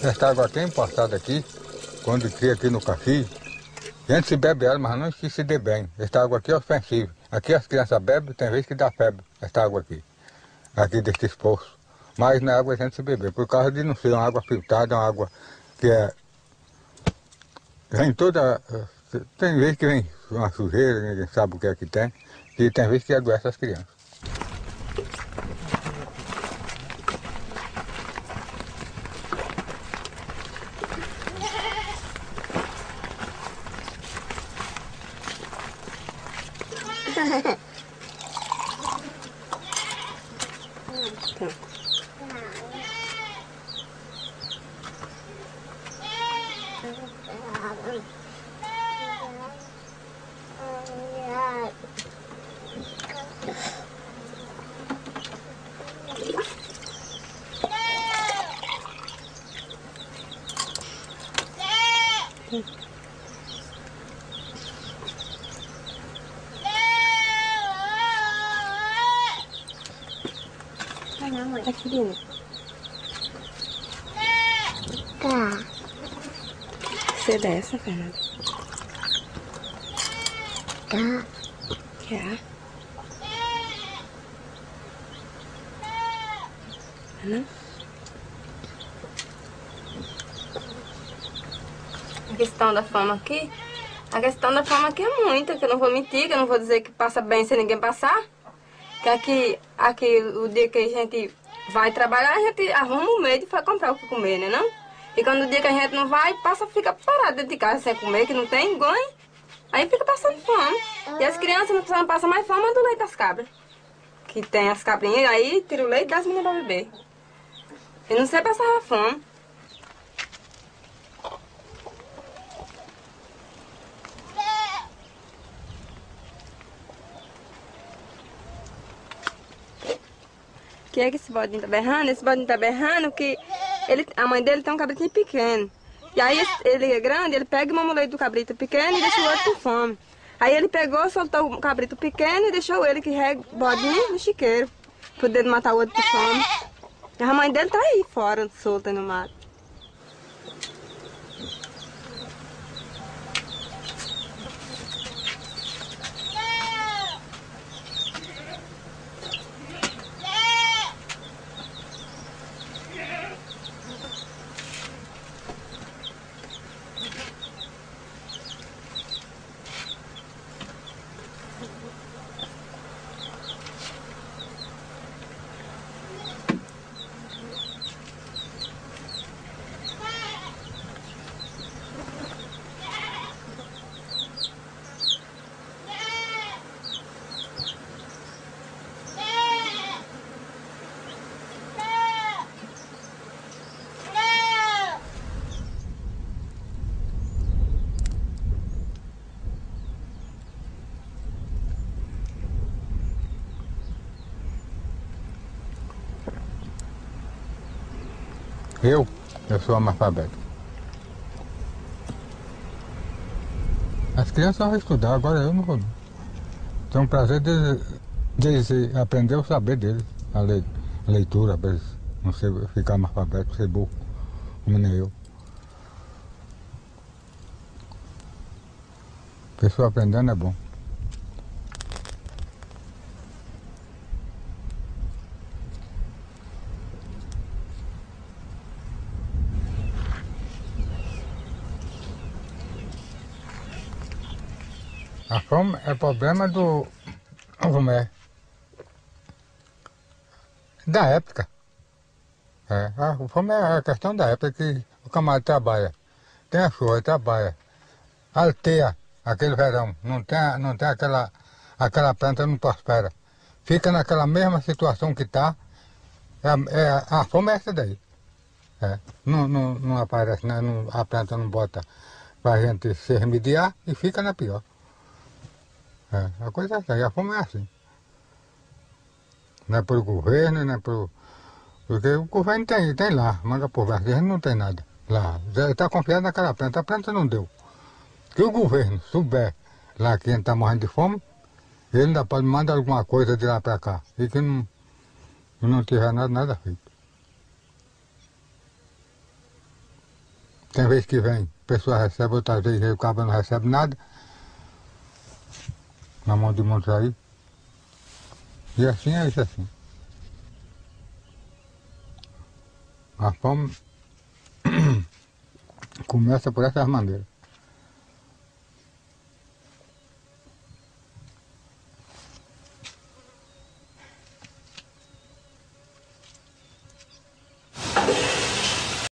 Essa água aqui é importada aqui, quando cria aqui no Caxi. A gente se bebe ela, mas não se dê bem. Essa água aqui é ofensiva. Aqui as crianças bebem, tem vezes que dá febre, essa água aqui. Aqui desses poços. Mas na água a gente se beber, por causa de não ser uma água filtrada, uma água que é... Vem toda... Tem vezes que vem uma sujeira, ninguém sabe o que é que tem. E tem vezes que adoece as crianças. Tá querendo? Tá. Você é dessa, Fernanda? Tá. Quer? Não? A questão da fama aqui? A questão da fama aqui é muita, que eu não vou mentir, que eu não vou dizer que passa bem sem ninguém passar. Que aqui o dia que a gente vai trabalhar, a gente arruma um meio de comprar o que comer, né não? E quando o dia que a gente não vai, fica parado dentro de casa sem comer, que não tem ganho. Aí fica passando fome. E as crianças não passam mais fome do leite das cabras. Que tem as cabrinhas, aí tira o leite das meninas pra beber. Eu não sei passar fome. Que é que esse bodinho tá berrando? Esse bodinho tá berrando que a mãe dele tem um cabritinho pequeno. E aí ele é grande, ele pega e mama o leite do cabrito pequeno e deixa o outro com fome. Aí ele pegou, soltou o cabrito pequeno e deixou ele que rega o bodinho no chiqueiro, podendo matar o outro com fome. E a mãe dele tá aí fora, solta no mato. Eu sou analfabeto. As crianças vão estudar, agora eu não vou. Tenho o prazer de aprender o saber deles, a leitura, para eles não ficar analfabeto, ser burro, como nem eu. Pessoa aprendendo é bom. A fome é problema como é? Da época. A fome é a questão da época que o camarada trabalha. Tem a chuva, ele trabalha. Alteia aquele verão, não tem aquela planta não prospera. Fica naquela mesma situação que está. A fome é essa daí. Não aparece, né? A planta não bota para a gente se remediar e fica na pior. A coisa é essa, e a fome é assim. Não é pelo governo, não é pelo... Porque o governo tem lá, manga por baixo, a gente não tem nada lá. Ele está confiado naquela a planta não deu. Se o governo souber lá que a gente está morrendo de fome, ele ainda pode mandar alguma coisa de lá para cá. E que não tiver nada feito. Tem vez que vem, a pessoa recebe, outras vezes o cabo não recebe nada. Na mão de muitos aí. E assim é isso assim. A fome começa por essas maneiras.